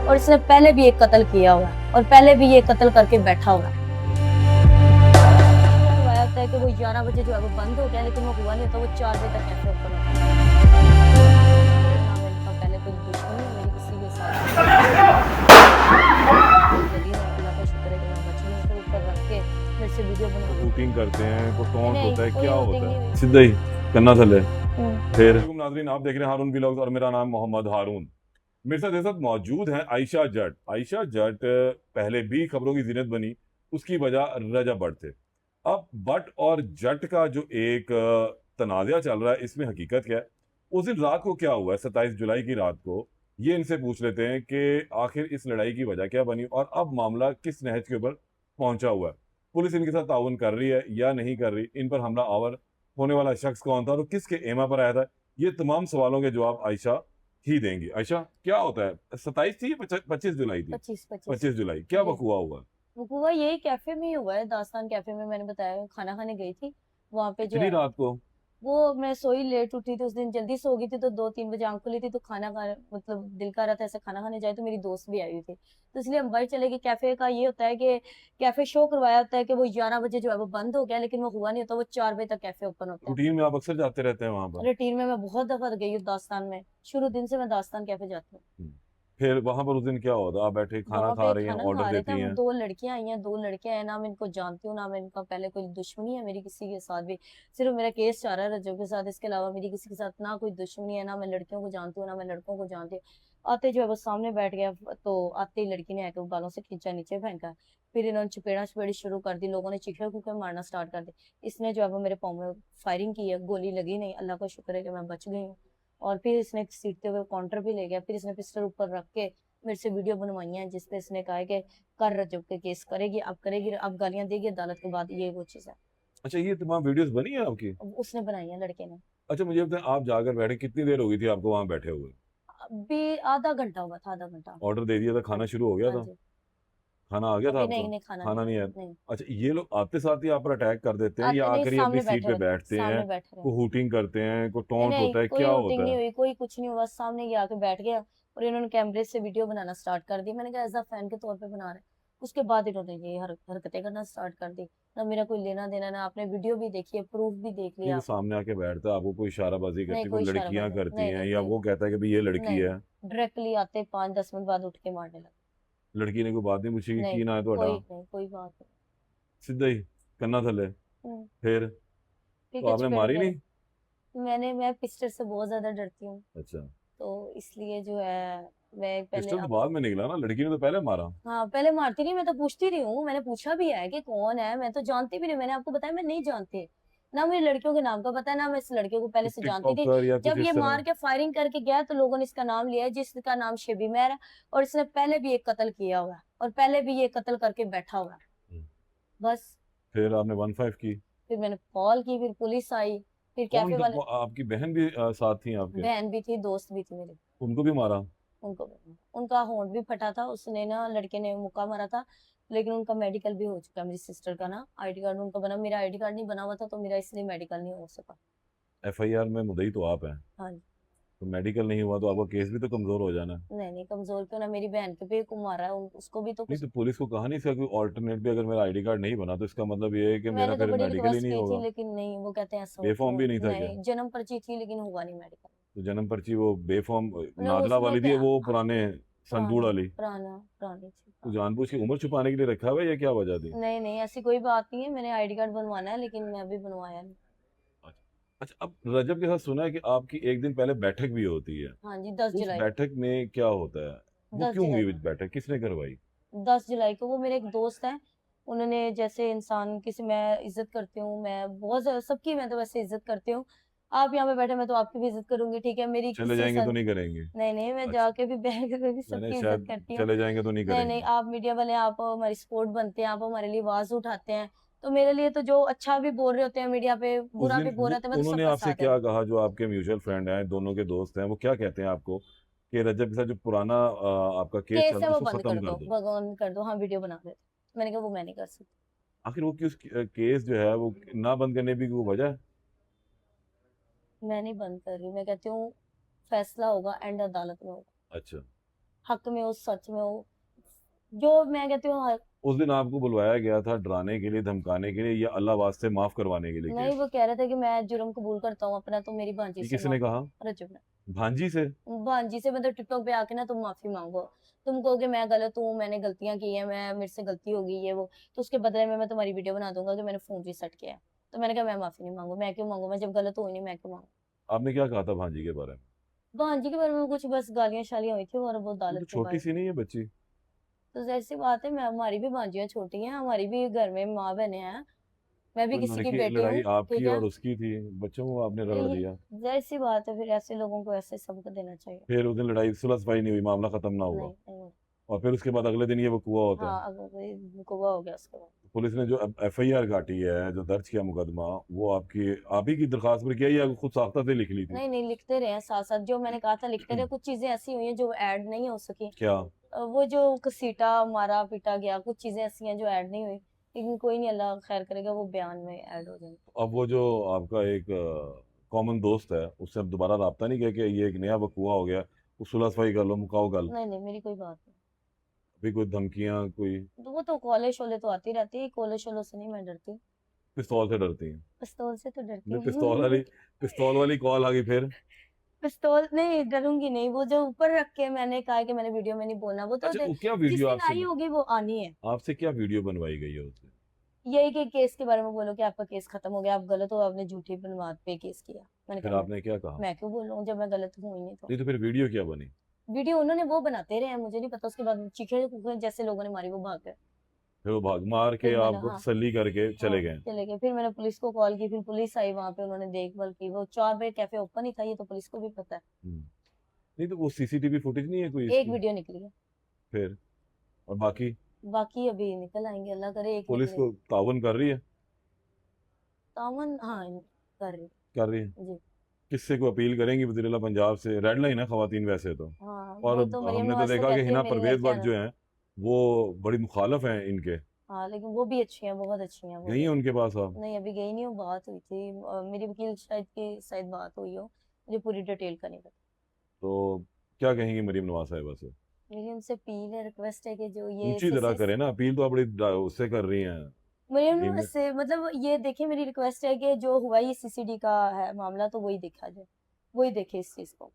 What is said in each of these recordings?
और इसने पहले भी एक कत्ल किया हुआ है और पहले भी ये कत्ल करके बैठा हुआ है। हुआ होता है कि वो 11 बजे जो है वो बंद हो गया, लेकिन वो हुआ नहीं होता, वो 4 बजे तक कैफे ओपन होता है। ना मेरे पहले कोई दुश्मनी है मेरी किसी के साथ। लगी है, अल्लाह का शुक्र है कि मैं बच गई। उसके ऊपर रख के मेरे से वीडियो बनवा शूटिंग करते हैं, कोई टॉन्ट नहीं, होता है, कोई क्या शूटिंग होता नहीं है? हुई। सीधा ही करना थले। फिर हम्म। नाज़रीन, आप देख रहे हैं हारून व्लॉग्स और मेरा नाम मोहम्मद हारून। मेरे साथ इस वक्त मौजूद हैं आयशा जट। आयशा जट पहले भी खबरों की जीनत बनी, उसकी वजह रजब भट्ट थे। अब भट्ट और जट का जो एक तनाज़ा चल रहा है, इसमें हकीकत क्या है? उस दिन रात को क्या हुआ है, 27 जुलाई की रात को? ये इनसे पूछ लेते हैं कि आखिर इस लड़ाई की वजह क्या बनी और अब मामला किस नहज के ऊपर पहुंचा हुआ है। पुलिस इनके साथ ताउन कर रही है या नहीं कर रही, इन पर हमला आवर होने वाला शख्स कौन था और किसके एमा पर आया था, ये तमाम सवालों के जवाब आयशा ही देंगी। आयशा, क्या होता है? 27 थी, 25 जुलाई थी? 25 25 जुलाई क्या जी। वकुआ हुआ? वो हुआ यही कैफे में ही हुआ है, दास्तान कैफे में। मैंने बताया खाना खाने गई थी वहां पे जो इतनी है। रात को? वो मैं सोई लेट उठी थी उस दिन, जल्दी सो गई थी, तो 2-3 बजे आंख खुली थी, तो खाना खा मतलब दिल कर रहा था ऐसे खाना खाने जाए, तो मेरी दोस्त भी आई हुई थी, तो इसलिए हम बाहर चले गए। कैफे का ये होता है कि कैफे शो करवाया होता है कि वो 11 बजे जो है वो बंद हो गया, लेकिन वो हुआ नहीं होता, वो 4 बजे तक कैफे ओपन होता है। रूटीन में आप अक्सर जाते रहते हैं वहां पर? रूटीन में मैं बहुत दफा गई हूँ दास्तान में, शुरू दिन से मैं दास्तान कैफे जाती हूँ। हम्म। फिर वहां पर उस दिन क्या होता? आप बैठे खाना वहां खा पे रही हैं, खाना ऑर्डर खा रहे थे देती हम, हैं? 2 लड़कियां आई हैं, 2 लड़के हैं ना, मैं इनको जानती हूँ ना, मैं इनका पहले कोई दुश्मनी है मेरी किसी के साथ भी। सिर्फ मेरा केस चल रहा है रजब के साथ, इसके अलावा मेरी किसी के साथ ना कोई दुश्मनी है, ना मैं लड़कियों को जानती हूँ ना मैं लड़कों को जानती हूँ। आते जो है वो सामने बैठ गया, तो आते ही लड़की ने आके वो बालों से खींचा, नीचे फेंका। फिर इन्होंने चपेड़ा चपेड़ी शुरू कर दी, लोगों ने चीखे कूके मारना स्टार्ट कर दी। इसने जो है वो मेरे पाँव में फायरिंग की है, गोली लगी नहीं, अल्लाह का शुक्र है कि मैं बच गई हूँ। और फिर इसने सीटते हुए काउंटर भी ले गया, फिर इसने पिस्टल ऊपर रख के मेरे से वीडियो बनवाई है, जिसपे इसने कहा है कि कर रजब के केस करेगी, अब करेगी, अब गालियां देगी अदालत के बाद, ये वो चीज है। अच्छा, ये तमाम वीडियोस बनी है आपकी? अब उसने बनाई है लड़के ने। अच्छा, मुझे बताएं, आप जाकर बैठे कितनी देर हो गई थी आपको वहां बैठे हुए? अभी आधा घंटा हुआ था, आधा घंटा। ऑर्डर दे दिया था, हाँ खाना जी। शुरू हो गया हाँ था? जी। खाना आ गया था अभी आपका? नहीं, नहीं खाना नहीं खाना नहीं आया, है? नहीं। अच्छा, ये लोग आते साथ ही आप पर अटैक कर देते हैं या आते नहीं, आकर ही अपनी सामने सीट बैठे पे हुए थे, बैठते हैं? सामने बैठे रहे। कोई हूटिंग करते हैं, कोई नहीं टोंट नहीं, होता है, कोई क्या हुटिंग होता नहीं है? हुई, कोई कुछ नहीं हुआ, सामने ये आके बैठ गया और इन्होंने कैमरे से वीडियो बनाना स्टार्ट कर दी। मैंने कहा एज अ फैन के तौर पे बना रहे हैं। उसके बाद इन्होंने ये हरकतें करना स्टार्ट कर दी। ना मेरा कोई लेना देना, ना आपने वीडियो भी देखी है, प्रूफ भी देख नहीं लिया तो आपने। सामने आके बैठता है, आपको कोई इशाराबाजी नहीं, करती है, कोई कोई इशाराबाज लड़कियां नहीं, करती नहीं हैं नहीं, या कोई वो कहता है कि भाई ये लड़की नहीं। है? डायरेक्टली आते 5-10 मिनट बाद उठ के मारने लगे। लड़की ने कोई बात नहीं पूछी कि नहीं, की ना है ਤੁਹਾਡਾ? कोई नहीं, कोई बात नहीं। सीधा ही करना थले। हम्म। फिर फिर तो क्या आपने चपेड़ो मारी मेरे। नहीं? मैं पिस्टल से बहुत ज्यादा डरती हूँ, अच्छा। तो इसलिए जो है मैं पहले पिस्टल तो बाद में निकला ना, लड़की ने तो पहले मारा। हाँ, पहले मारती नहीं, मैं तो पूछती रही हूँ, मैंने पूछा भी है कि कौन है, मैं तो जानती भी नहीं, मैंने आपको बताया मैं नहीं जानती। ना मुझे लड़कियों के नाम का पता है, ना मैं इस लड़के को पहले कोई से जानती थी। टिकटॉकर या कुछ जब ये इस तरह? मार के फायरिंग करके गया, तो लोगों ने इसका नाम लिया है, जिसका नाम शेबी मैर है, और इसने पहले भी एक कत्ल किया हुआ है और पहले भी ये कत्ल करके बैठा हुआ है। हम्म। बस। फिर आपने 15 की? फिर मैंने कॉल की, फिर पुलिस आई, फिर कौन कैफे वाले। आपकी बहन भी साथ थी आपके? बहन भी थी, दोस्त भी थी मेरी। उनको भी मारा? उनको, उनका होंठ भी फटा था, उसने ना लड़के ने मुक्का मारा था, लेकिन उनका मेडिकल भी हो चुका है। मेरी सिस्टर का ना आईडी कार्ड उनका बना, मेरा आईडी कार्ड नहीं बना हुआ था, तो मेरा इसलिए मेडिकल नहीं हो सका। एफआईआर में मुद्दई तो आप हैं, हाँ जी। तो मेडिकल नहीं हुआ तो आपका केस भी तो कमजोर हो जाना है। नहीं नहीं, कमजोर क्यों ना, मेरी बहन के भी को मारा है, उसको भी तो नहीं कुछ। तो पुलिस को कहा नहीं इसका कोई ऑल्टरनेट भी, अगर मेरा आईडी कार्ड नहीं बना तो इसका मतलब ये है कि मेरा मैंने तो फिर बड़ी मेडिकल ही रिक्वेस्ट नहीं की थी, होगा? लेकिन नहीं, वो कहते हैं ऐसा बेफॉर्म भी नहीं था क्या? नहीं, जन्म पर्ची थी लेकिन हुआ नहीं मेडिकल। तो जन्म पर्ची वो बेफॉर्म मतलब नादला उसमें वाली थी, क्या, वो पुराने संदूड़ पुराना वाली? पुराना पुरानी तो थी। जानबूझ के उम्र छुपाने के लिए रखा हुआ है या क्या वजह थी? नहीं नहीं, ऐसी कोई बात नहीं है, मैंने आईडी कार्ड बनवाना है, लेकिन मैं अभी बनवाया नहीं। अच्छा। अच्छा, अब रजब के साथ सुना है कि आपकी एक दिन पहले बैठक भी होती है। हाँ जी, दस उस जुलाई बैठक में क्या होता है? वो दस क्यों जुलाई हुई बैठक, किसने करवाई? 10 जुलाई को वो मेरे एक दोस्त हैं, उन्होंने, जैसे इंसान किसी, मैं इज्जत करती हूँ, मैं बहुत ज्यादा सबकी, मैं तो वैसे इज्जत करती हूँ। आप यहाँ पे बैठे, मैं तो आपकी भी इज्जत करूंगी, ठीक है, मेरी चले किसी जाएंगे तो सन। नहीं करेंगे? नहीं नहीं, मैं अच्छा। जाके भी बैठ के भी मैंने सबकी इज्जत शायद करती हूँ। चले जाएंगे तो नहीं नहीं नहीं, करेंगे। आप मीडिया वाले, आप हमारी सपोर्ट बनते हैं, आप हमारे लिए आवाज उठाते हैं, तो मेरे लिए तो जो अच्छा भी बोल रहे होते हैं मीडिया पे, उस बुरा भी दिन बोल रहे होते हैं, मैं तो उन्होंने सबका आपसे साथ है। क्या कहा, जो आपके म्यूचुअल फ्रेंड हैं, दोनों के दोस्त हैं, वो क्या कहते हैं आपको कि रजब के साथ जो पुराना आपका केस चल केस रहा है है वो उसको बंद खत्म कर कर दो, दो? भगवान कर दो, हाँ वीडियो बना देते। मैंने कहा वो मैं नहीं कर सकती। आखिर वो किस केस जो है वो ना बंद करने की कोई वजह है? मैं नहीं बंद कर रही, मैं कहती हूँ फैसला होगा एंड अदालत में होगा। अच्छा। हक में हो, सच में हो, जो मैं कहती हूँ उस दिन आपको बुलवाया गया था डराने के लिए, धमकाने के लिए, या अल्लाह वास्ते माफ करवाने के लिए नहीं, केस? वो कह रहे थे कि मैं जुर्म कबूल करता हूँ अपना, तो मेरी भांजी ये से किसने माफी कहा? मांगो। रजब ने। भांजी से? भांजी से मतलब टिकटॉक पे आके ना तुम माफी मांगो, तुम कहोगे मैं गलत हूँ, मैंने गलतियां की है, मैं मेरे से गलती हो गई है वो, तो उसके बदले में मैं तुम्हारी वीडियो बना दूंगा कि मैंने फोन रीसेट किया है। तो मैंने कहा मैं माफी नहीं मांगू, मैं क्यों मांगू, मैं जब गलत हुई नहीं मैं क्यों मांगू। आपने क्या कहा था भांजी के बारे में? भांजी के बारे में कुछ बस गालियां शालियां हुई थी और वो वो अदालत तो के छोटी बाहर। सी नहीं है बच्ची? तो जाहिर सी बात है, मैं हमारी भी भांजियां छोटी हैं, हमारी भी घर में माँ बहने हैं, मैं भी तो किसी की लड़की बेटी लड़ाई हूँ। ठीक आपकी है। और उसकी थी, बच्चों को आपने रगड़ ये दिया। जाहिर सी बात है, फिर ऐसे लोगों को ऐसे सबक देना चाहिए। फिर उस दिन लड़ाई सुलह सफाई नहीं हुई, मामला खत्म ना हुआ, नहीं नहीं। और फिर उसके बाद अगले दिन ये वकूआ होता है। हाँ, अगर मुकवा हो गया उसके बाद। पुलिस ने जो एफआईआर काटी है, जो दर्ज किया मुकदमा, वो आप ही की दरखास्त पर किया या खुद साख्ता से लिख ली थी? नहीं नहीं, लिखते रहे हैं साथ साथ, जो मैंने कहा था लिखते रहे, कुछ चीजें ऐसी हुई हैं जो ऐड नहीं हो सकी। क्या? वो जो घसीटा मारा पीटा गया, कुछ चीजें ऐसी हैं जो ऐड नहीं हुई, लेकिन कोई नहीं, अल्लाह खैर करेगा, वो बयान में ऐड हो जाएंगे। अब वो जो आपका एक कॉमन दोस्त है, उससे अब दोबारा रब्ता नहीं किया कि ये एक नया वकूआ हो गया, उस सुलह सफाई कर लो, मुकाओ गल? नहीं नहीं, मेरी कोई बात नहीं। अभी कोई धमकियां, कोई? तो वो तो कॉले शोले तो आती रहती है, कॉले शोलों से नहीं मैं डरती। पिस्तौल से डरती हैं? पिस्तौल से तो डरती नहीं, हूँ। पिस्तौल वाली कॉल आ गई फिर? पिस्तौल नहीं, डरूंगी नहीं, वो जो ऊपर रख के मैंने कहा है कि मैंने वीडियो में नहीं बोलना, वो तो अच्छा, वो क्या जिस वीडियो दिन आई होगी वो आनी है। आपसे क्या वीडियो बनवाई गई है उससे? यही कि केस के बारे में बोलो कि आपका केस खत्म हो गया, आप गलत हो, आपने झूठी बनवाद पे केस किया। मैंने फिर कहा आपने क्या कहा? मैं क्यों बोलूँ जब मैं गलत हूँ ही नहीं तो। नहीं तो फिर वीडियो क्या बनी? वीडियो उन्होंने वो बनाते रहे हैं, मुझे नहीं पता, उसके बाद चीखे चूखे जैसे लोगों ने मारी वो भाग गए। फिर वो भाग मार के फिर मैंने, आपको हाँ तसल्ली करके हाँ चले गए? चले गए, फिर मैंने पुलिस को कॉल की, फिर पुलिस आई वहां पे, उन्होंने देखभाल की, वो 4 बजे कैफे ओपन ही था, ये तो पुलिस को भी पता है। हम्म। नहीं तो वो सीसीटीवी फुटेज नहीं है कोई एक इसकी? वीडियो निकली है। फिर और बाकी? बाकी अभी निकल आएंगे, अल्लाह करे एक पुलिस निकले। को ताउन कर रही है? तामन, हाँ कर रही। कर रही है? जी। किससे को अपील करेंगी? वज़ीर-ए-आला पंजाब से? रेड लाइन है खवातीन वैसे तो। हाँ, और वो तो मरियम हमने तो नवाज तो देखा कि कहती है हिना मेरी परवेज लड़कियां भट्ट ना। जो हैं, वो बड़ी मुखालफ हैं इनके। हाँ, लेकिन वो भी अच्छी हैं, बहुत अच्छी हैं वो गई भी। हैं उनके पास आप? नहीं, अभी गई नहीं हूँ, बात हुई थी, मेरी वकील शायद की शायद बात हुई हो, मुझे पूरी डिटेल का नहीं पता। तो क्या कहेंगी मरीम नवाज साहिबा से? मेरी उनसे अपील है, रिक्वेस्ट है कि जो ये ऊंची तरह सीसी, करें ना अपील, तो आप बड़ी उससे कर रही हैं, मरियम नवाज धीमे। से मतलब ये देखिए, मेरी रिक्वेस्ट है कि जो हुआ ये सीसीडी का है मामला, तो वही देखा जाए, वही देखे इस चीज को।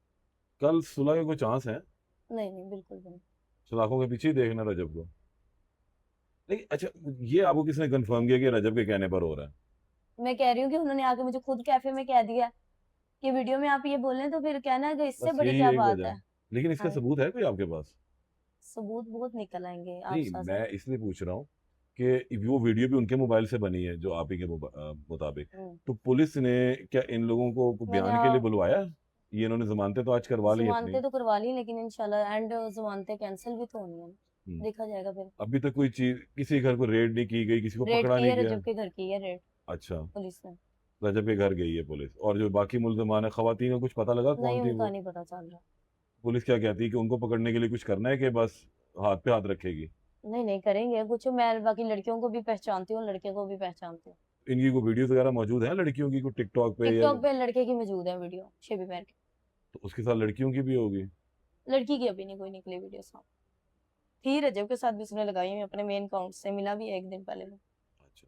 कल सुलह के कोई चांस है? नहीं नहीं, बिल्कुल भी नहीं। सलाखों के पीछे ही देखना रजब को। नहीं, अच्छा, ये आपको किसने कंफर्म किया कि रजब के कहने पर हो रहा है? मैं कह रही हूँ कि उन्होंने आके मुझे खुद कैफे में कह दिया कि वीडियो में आप ये बोल रहे हैं, तो फिर कहना है कि इससे बस बड़ी यही क्या एक बात वजह है। है। लेकिन इसका हाँ, सबूत है कोई आपके पास? सबूत बहुत निकल आएंगे आप नहीं, साथ साथ। मैं इसलिए पूछ रहा हूँ कि वो वीडियो भी उनके मोबाइल से बनी है, जो आप ही के मुताबिक। हम्म। तो पुलिस ने क्या इन लोगों को मैंने बयान के लिए बुलवाया? ये इन्होंने जमानतें तो आज करवा ली अपनी। जमानतें तो करवा ली, लेकिन इंशाल्लाह एंड जमानतें कैंसिल भी तो होनी है, हम्म। देखा जाएगा फिर। अभी तक कोई चीज, किसी घर को रेड नहीं की गई, किसी को रेड पकड़ा की नहीं है, गया? रजब के घर की है रेड, अच्छा। पुलिस ने। रजब के घर गई है पुलिस, और जो बाकी मुल्ज़िमान है खवातीन का कुछ पता लगा नहीं, कौन थी उनका वो? नहीं पता चल रहा। पुलिस क्या कहती है कि उनको पकड़ने के लिए कुछ करना है कि बस हाथ पे हाथ रखेगी? नहीं नहीं, करेंगे कुछ, मैं बाकी लड़कियों को भी पहचानती हूँ, लड़के को भी पहचानती हूँ। इनकी कोई वीडियोस वगैरह मौजूद है लड़कियों की, कोई टिकटॉक पे या? टिकटॉक पे लड़के की मौजूद है वीडियो, शेबी पैर की। तो उसके साथ लड़कियों की भी होगी? लड़की की अभी नहीं कोई निकली वीडियो साहब। थी रजब के साथ भी उसने लगाई हुई अपने मेन अकाउंट से, मिला भी है एक दिन पहले में। अच्छा।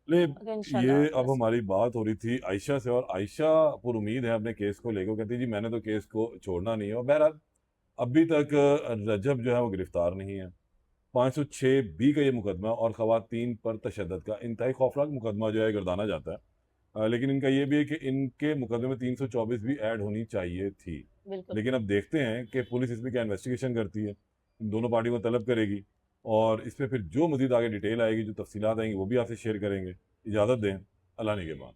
ले, अगर ये इंशाल्लाह अब हमारी बात हो रही थी आयशा से, और आयशा पर उम्मीद है अपने केस को लेकर, कहती जी मैंने तो केस को छोड़ना नहीं है। और बहरहाल अभी तक रजब जो है वो गिरफ्तार नहीं है। 506 बी का ये मुकदमा, और खवातीन पर तशद्दुद का इंतहाई खौफनाक मुकदमा जो है गर्दाना जाता है। लेकिन इनका ये भी है कि इनके मुकदमे में 324 भी ऐड होनी चाहिए थी। बिल्कुल। लेकिन अब देखते हैं कि पुलिस इसमें क्या इन्वेस्टिगेशन करती है, इन दोनों पार्टियों को तलब करेगी, और इस पर फिर जो मजीद आगे डिटेल आएगी, जो तफसीलात आएंगी, वो भी आपसे शेयर करेंगे। इजाज़त दें, अल्लाह ने के बाद।